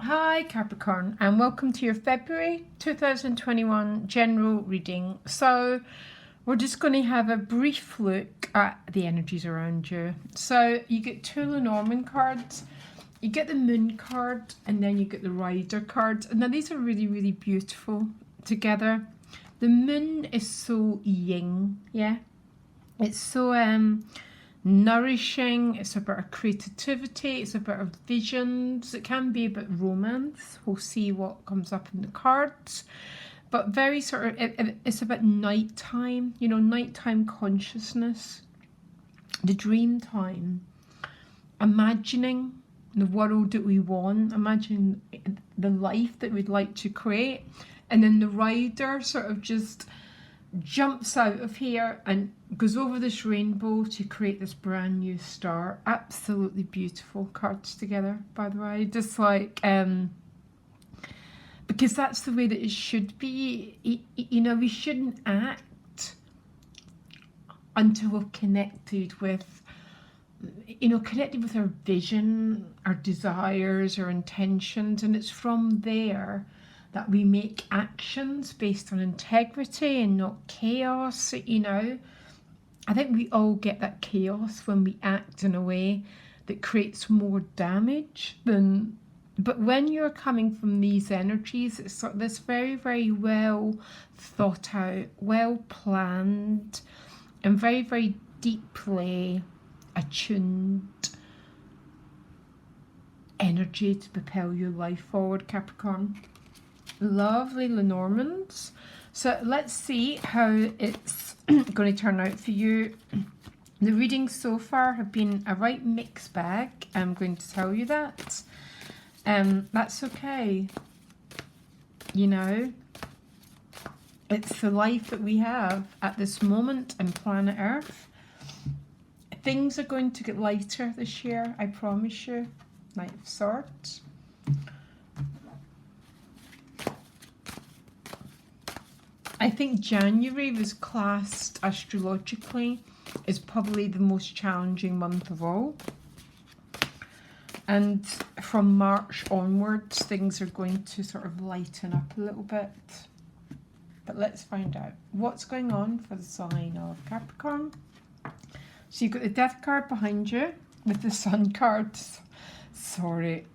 Hi Capricorn, and welcome to your February 2021 general reading. So we're just going to have a brief look at the energies around you. So you get two Lenormand cards, you get the Moon card, and then you get the Rider card. And now these are really beautiful together. The Moon is so yin, yeah. It's so nourishing. It's about creativity, it's about visions, it can be about romance. We'll see what comes up in the cards, but very sort of it's about nighttime, nighttime consciousness, the dream time, imagining the world that we want, imagining the life that we'd like to create. And then the Rider sort of just jumps out of here and goes over this rainbow to create this brand new start. Absolutely beautiful cards together, by the way. Just like because that's the way that it should be. We shouldn't act until we've connected with our vision, our desires, our intentions, and it's from there that we make actions based on integrity and not chaos. I think we all get that chaos when we act in a way that creates more damage than. But when you're coming from these energies, it's sort of this very well thought out, well planned, and very deeply attuned energy to propel your life forward, Capricorn. Lovely Lenormands. So let's see how it's going to turn out for you. The readings so far have been a right mixed bag. I'm going to tell you that. That's okay. It's the life that we have at this moment in planet Earth. Things are going to get lighter this year, I promise you. Knight of Swords. I think January was classed astrologically as probably the most challenging month of all. And from March onwards, things are going to sort of lighten up a little bit. But let's find out what's going on for the sign of Capricorn. So you've got the Death card behind you with the Sun cards. Sorry,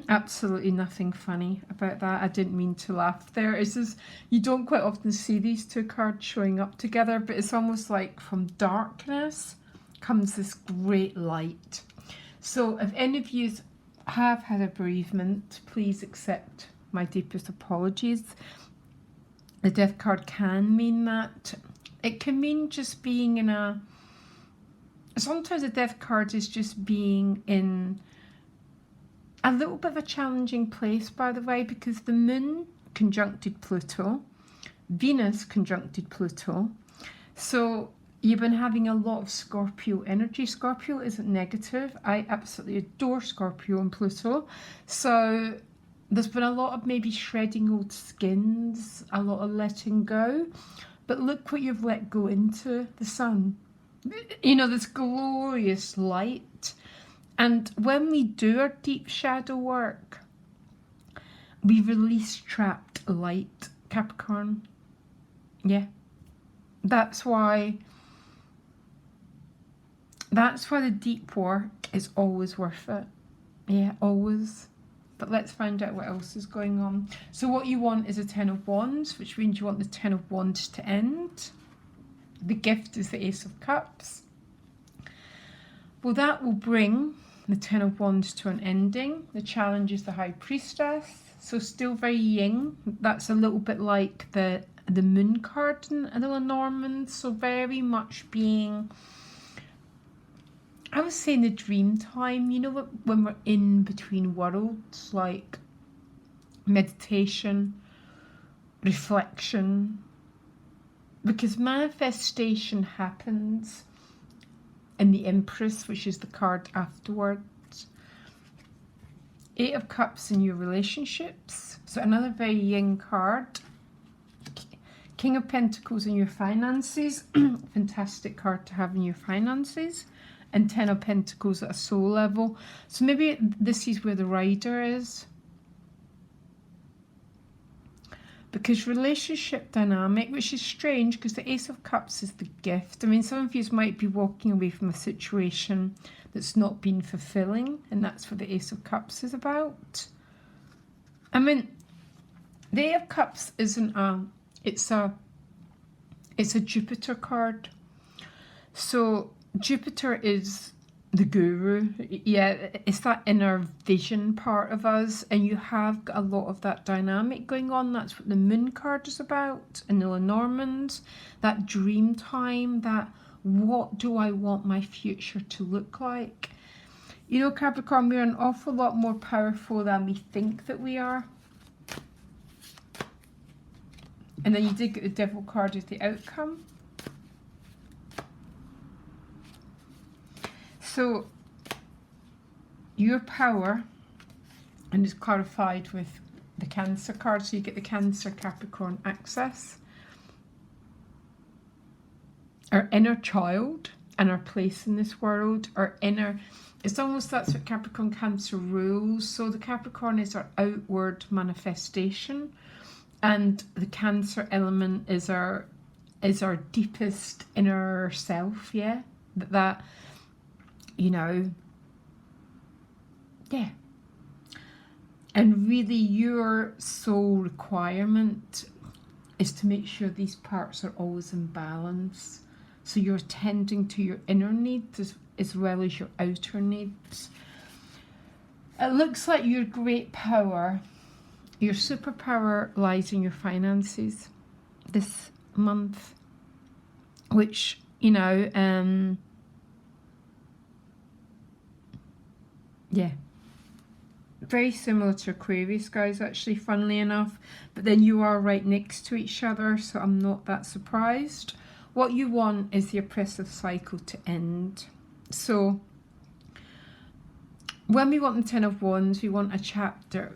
absolutely nothing funny about that. I didn't mean to laugh there. It's just, you don't quite often see these two cards showing up together, but it's almost like from darkness comes this great light. So if any of you have had a bereavement, please accept my deepest apologies. The Death card can mean that. It can mean just being in a... Sometimes the Death card is just being in a little bit of a challenging place, by the way, because the Moon conjuncted Pluto, Venus conjuncted Pluto. So you've been having a lot of Scorpio energy. Scorpio isn't negative. I absolutely adore Scorpio and Pluto. So there's been a lot of maybe shredding old skins, a lot of letting go. But look what you've let go into, the Sun. This glorious light. And when we do our deep shadow work, we release trapped light, Capricorn. Yeah. That's why the deep work is always worth it. Yeah, always. But let's find out what else is going on. So what you want is a Ten of Wands, which means you want the Ten of Wands to end. The gift is the Ace of Cups. Well, that will bring the Ten of Wands to an ending. The challenge is the High Priestess. So still very yin. That's a little bit like the Moon card in the Lenormand. So very much being, I would say, in the dream time. When we're in between worlds, like meditation, reflection. Because manifestation happens in the Empress, which is the card afterwards. Eight of Cups in your relationships. So another very yin card. King of Pentacles in your finances. Fantastic card to have in your finances. And Ten of Pentacles at a soul level. So maybe this is where the Rider is. Because relationship dynamic, which is strange because the Ace of Cups is the gift. I mean, some of you might be walking away from a situation that's not been fulfilling, and that's what the Ace of Cups is about. I mean, the Eight of Cups isn't it's a Jupiter card. So Jupiter is the guru. Yeah, it's that inner vision part of us, and you have got a lot of that dynamic going on. That's what the Moon card is about in the Lenormand. That dream time, that what do I want my future to look like? You know, Capricorn, we're an awful lot more powerful than we think that we are. And then you did get the Devil card as the outcome. So your power, and it's clarified with the Cancer card, so you get the Cancer Capricorn access. Our inner child and our place in this world, our inner, it's almost that's what Capricorn Cancer rules. So the Capricorn is our outward manifestation, and the Cancer element is our deepest inner self, yeah? That you know, yeah. And really your soul requirement is to make sure these parts are always in balance. So you're tending to your inner needs as well as your outer needs. It looks like your great power, your superpower lies in your finances this month, which, you know, yeah, very similar to Aquarius, guys, actually, funnily enough. But then you are right next to each other, so I'm not that surprised. What you want is the oppressive cycle to end. So when we want the Ten of Wands, we want a chapter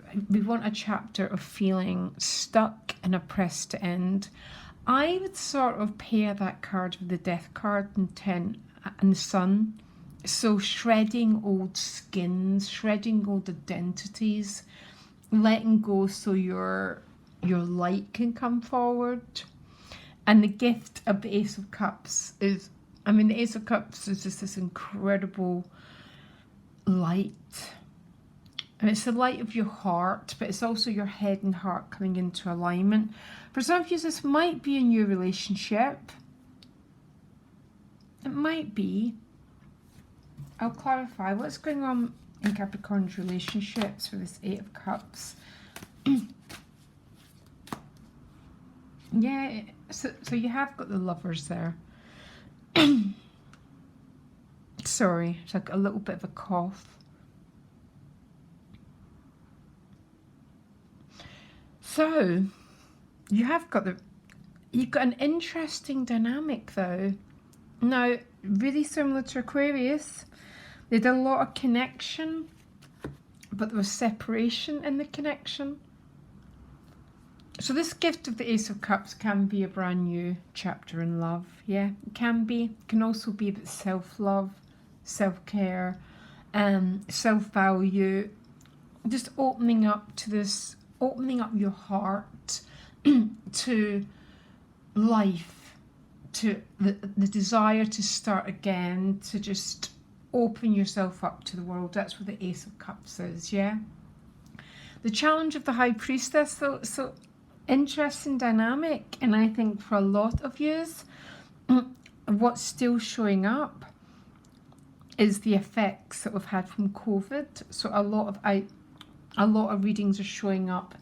of feeling stuck and oppressed to end. I would sort of pair that card with the Death card and the Sun. So shredding old skins, shredding old identities, letting go so your light can come forward. And the gift of the Ace of Cups is, I mean, the Ace of Cups is just this incredible light. And it's the light of your heart, but it's also your head and heart coming into alignment. For some of you, this might be a new relationship. It might be. I'll clarify what's going on in Capricorn's relationships with this Eight of Cups. Yeah, so you have got the Lovers there. Sorry, it's like a little bit of a cough. So you've got an interesting dynamic though. Now, really similar to Aquarius. They did a lot of connection, but there was separation in the connection. So this gift of the Ace of Cups can be a brand new chapter in love. Yeah, it can be. It can also be about self-love, self-care, self-value. Just opening up to this, opening up your heart to life, to the desire to start again, to just open yourself up to the world. That's what the Ace of Cups is, yeah? The challenge of the High Priestess, though, so interesting dynamic, and I think for a lot of yous, what's still showing up is the effects that we've had from COVID. So a lot of readings are showing up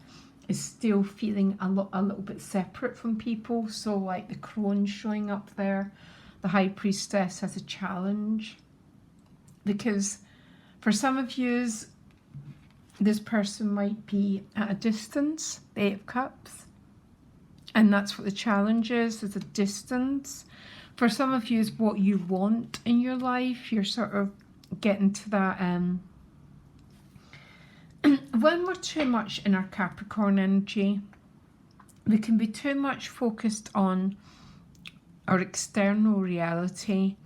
is still feeling a little bit separate from people. So like the crone showing up there, the High Priestess has a challenge. Because for some of yous, this person might be at a distance, the Eight of Cups. And that's what the challenge is a distance. For some of you, is what you want in your life. You're sort of getting to that. When we're too much in our Capricorn energy, we can be too much focused on our external reality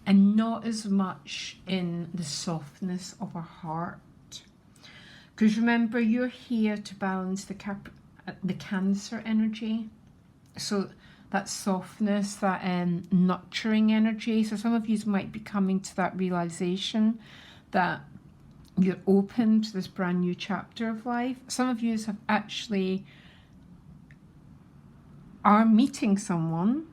and not as much in the softness of our heart. Because remember, you're here to balance the the Cancer energy. So that softness, that nurturing energy. So some of you might be coming to that realization that you're open to this brand new chapter of life. Some of you have actually are meeting someone,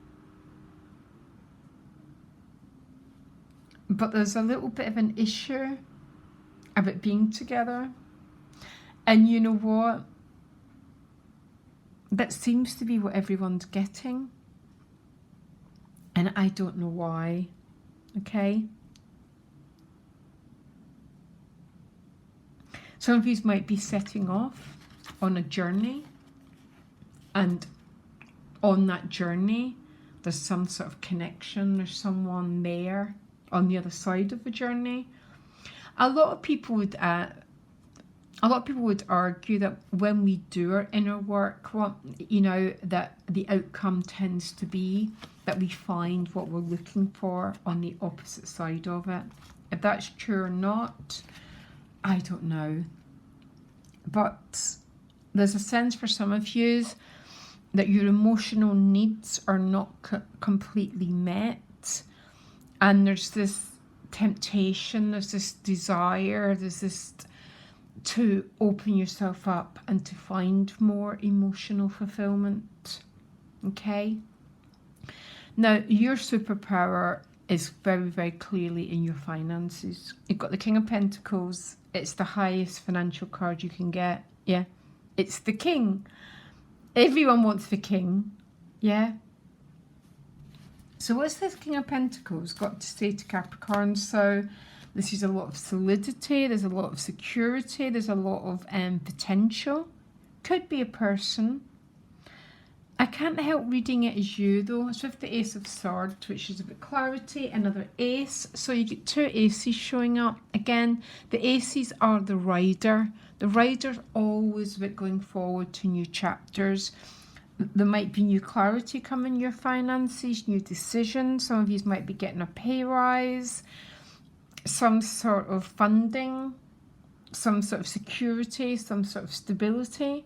but there's a little bit of an issue about being together. And you know what? That seems to be what everyone's getting. And I don't know why. Okay? Some of you might be setting off on a journey. And on that journey, there's some sort of connection. There's someone there on the other side of the journey. A lot of people would argue that when we do our inner work, that the outcome tends to be that we find what we're looking for on the opposite side of it. If that's true or not, I don't know. But there's a sense for some of you that your emotional needs are not completely met. And there's this temptation, there's this desire, there's this to open yourself up and to find more emotional fulfillment. Okay? Now, your superpower is very, very clearly in your finances. You've got the King of Pentacles. It's the highest financial card you can get. Yeah? It's the King. Everyone wants the King. Yeah? So what's this King of Pentacles got to say to Capricorn? So this is a lot of solidity, there's a lot of security, there's a lot of potential. Could be a person. I can't help reading it as you though. It's with the Ace of Swords, which is a bit clarity, another ace. So you get two aces showing up. Again, the aces are the rider. The rider's always about going forward to new chapters. There might be new clarity coming in your finances, new decisions. Some of you might be getting a pay rise, some sort of funding, some sort of security, some sort of stability.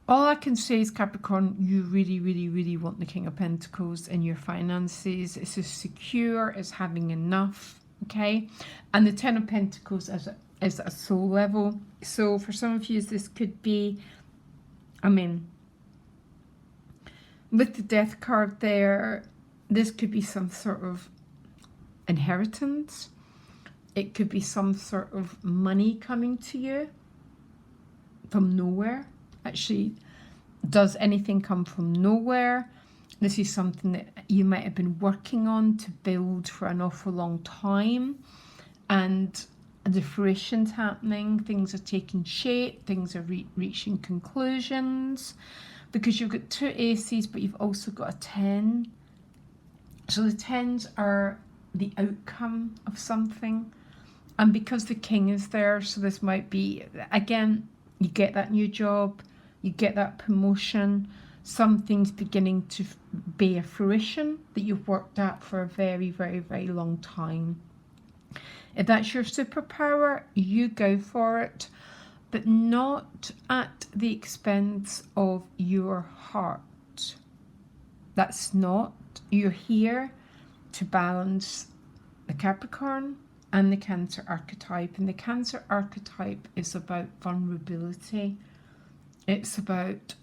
All I can say is, Capricorn, you really, really, really want the King of Pentacles in your finances. It's as secure as having enough, okay? And the Ten of Pentacles is at a soul level. So for some of you, this could be, with the Death card there, this could be some sort of inheritance. It could be some sort of money coming to you from nowhere. Actually, does anything come from nowhere? This is something that you might have been working on to build for an awful long time, and the fruition's happening. Things are taking shape, things are reaching conclusions, because you've got two aces, but you've also got a 10. So the 10s are the outcome of something, and because the King is there, so this might be, again, you get that new job, you get that promotion, something's beginning to bear fruition that you've worked at for a very, very, very long time. If that's your superpower, you go for it, but not at the expense of your heart. That's not. You're here to balance the Capricorn and the Cancer archetype. And the Cancer archetype is about vulnerability. It's about,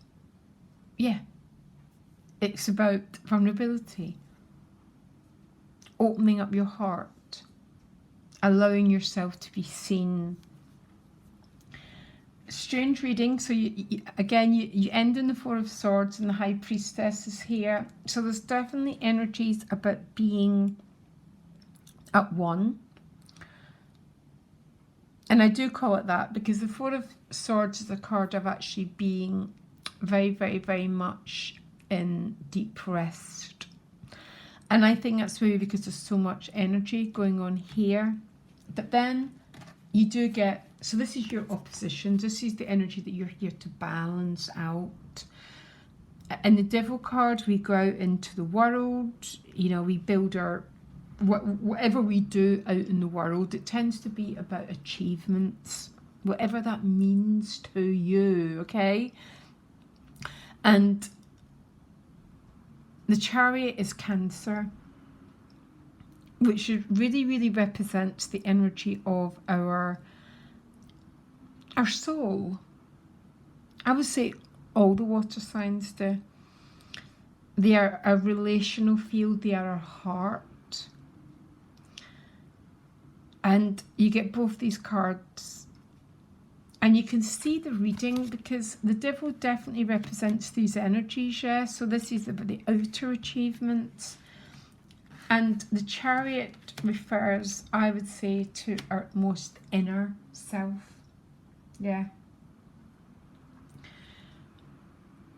it's about vulnerability. Opening up your heart. Allowing yourself to be seen. Strange reading. So you end in the Four of Swords, and the High Priestess is here. So there's definitely energies about being at one. And I do call it that because the Four of Swords is a card of actually being very, very, very much in deep rest. And I think that's maybe because there's so much energy going on here. But then you do get, so this is your opposition. This is the energy that you're here to balance out. In the Devil card, we go out into the world. We build our, whatever we do out in the world, it tends to be about achievements. whatever that means to you, okay? And the Chariot is Cancer, which really, really represents the energy of our soul. I would say all the water signs do. They are a relational field, they are our heart. And you get both these cards. And you can see the reading because the Devil definitely represents these energies, yeah? So this is about the outer achievements. And the Chariot refers, I would say, to our most inner self. Yeah.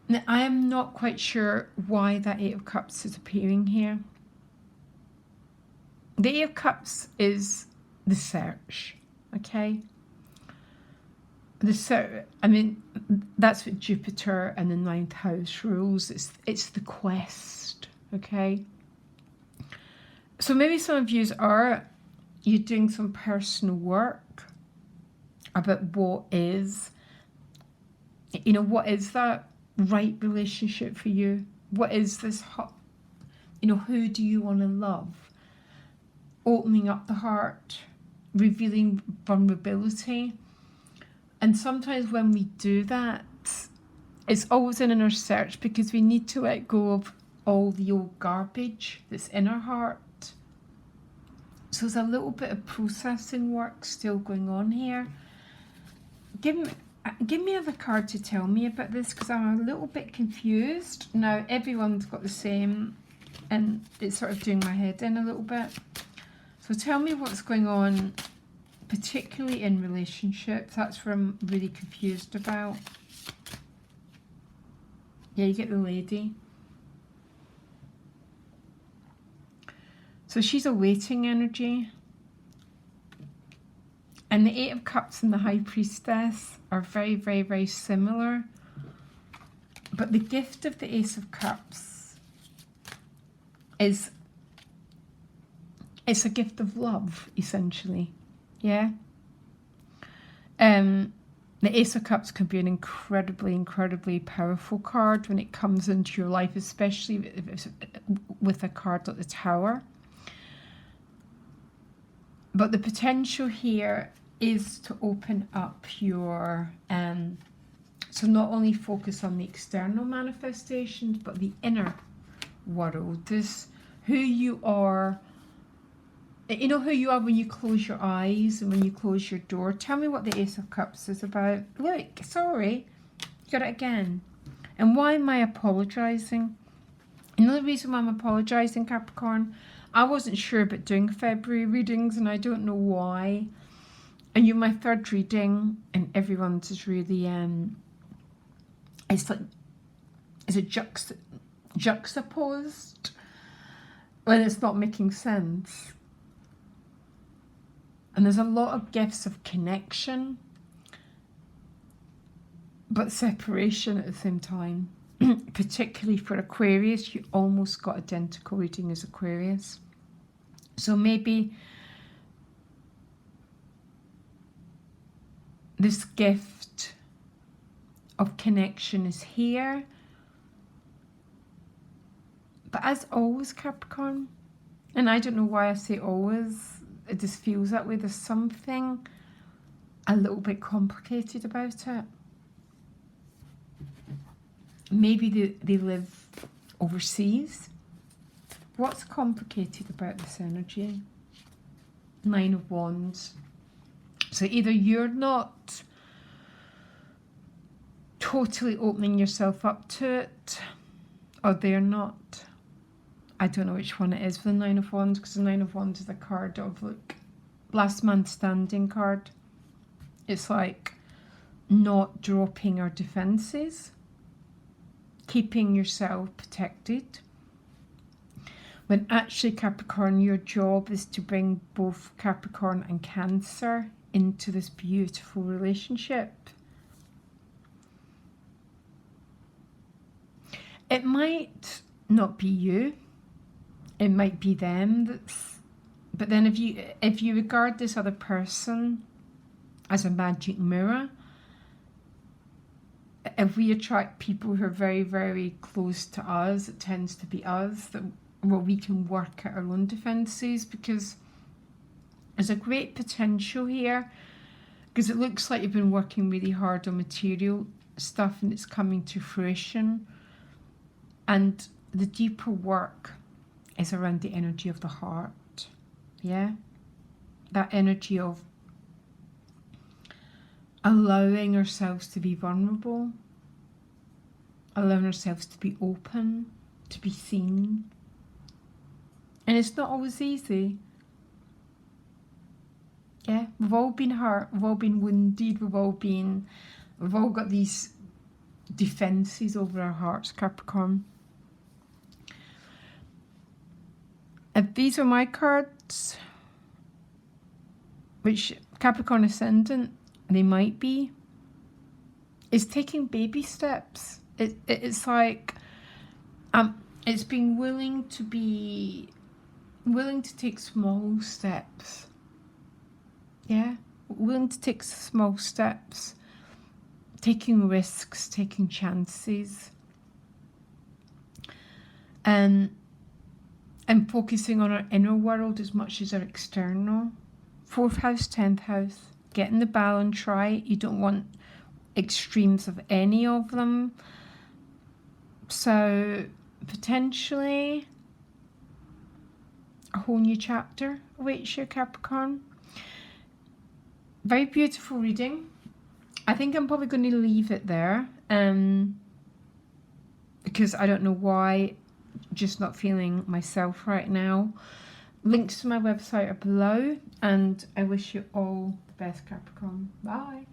Now, I am not quite sure why that Eight of Cups is appearing here. The Eight of Cups is the search, okay? I mean, that's what Jupiter and the 9th house rules. It's the quest, okay? So maybe some of you you're doing some personal work about what is that right relationship for you? What is this, who do you want to love? Opening up the heart, revealing vulnerability. And sometimes when we do that, it's always an inner search because we need to let go of all the old garbage that's in our heart. So there's a little bit of processing work still going on here. Give me another card to tell me about this because I'm a little bit confused. Now, everyone's got the same and it's sort of doing my head in a little bit. So tell me what's going on, particularly in relationships. That's where I'm really confused about. Yeah, you get the lady. So she's a waiting energy. And the Eight of Cups and the High Priestess are very, very, very similar. But the gift of the Ace of Cups is it's a gift of love, essentially. Yeah. The Ace of Cups can be an incredibly, incredibly powerful card when it comes into your life, especially with a card like the Tower. But the potential here is to open up your, so not only focus on the external manifestations, but the inner world. This, who you are, who you are when you close your eyes and when you close your door. Tell me what the Ace of Cups is about. Look, sorry, got it again. And why am I apologising? Another reason why I'm apologising, Capricorn, I wasn't sure about doing February readings and I don't know why. And you're my third reading and everyone's is really, it's like, is it juxtaposed when it's not making sense? And there's a lot of gifts of connection, but separation at the same time. Particularly for Aquarius, you almost got identical reading as Aquarius. So maybe this gift of connection is here. But as always, Capricorn, and I don't know why I say always, it just feels that way. There's something a little bit complicated about it. Maybe they live overseas. What's complicated about this energy? 9 of Wands. So either you're not totally opening yourself up to it, or they're not. I don't know which one it is for the 9 of Wands, because the 9 of Wands is a card of, look, last man standing card. It's like not dropping our defences, keeping yourself protected. When actually, Capricorn, your job is to bring both Capricorn and Cancer into this beautiful relationship. It might not be you, it might be them. But then if you regard this other person as a magic mirror. If we attract people who are very, very close to us, it tends to be us that where we can work at our own defences, because there's a great potential here, because it looks like you've been working really hard on material stuff and it's coming to fruition. And the deeper work is around the energy of the heart. Yeah? That energy of allowing ourselves to be vulnerable, allowing ourselves to be open, to be seen. And it's not always easy. Yeah, we've all been hurt, we've all been wounded, we've all got these defences over our hearts, Capricorn. If these are my cards, which Capricorn Ascendant, they might be, is taking baby steps. It's like, it's being willing to take small steps. Yeah, willing to take small steps, taking risks, taking chances, and focusing on our inner world as much as our external. 4th house, 10th house, getting the balance right. You don't want extremes of any of them. So potentially a whole new chapter awaits you, Capricorn. Very beautiful reading. I think I'm probably going to leave it there, because I don't know why, just not feeling myself right now. Links to my website are below, and I wish you all the best, Capricorn. Bye.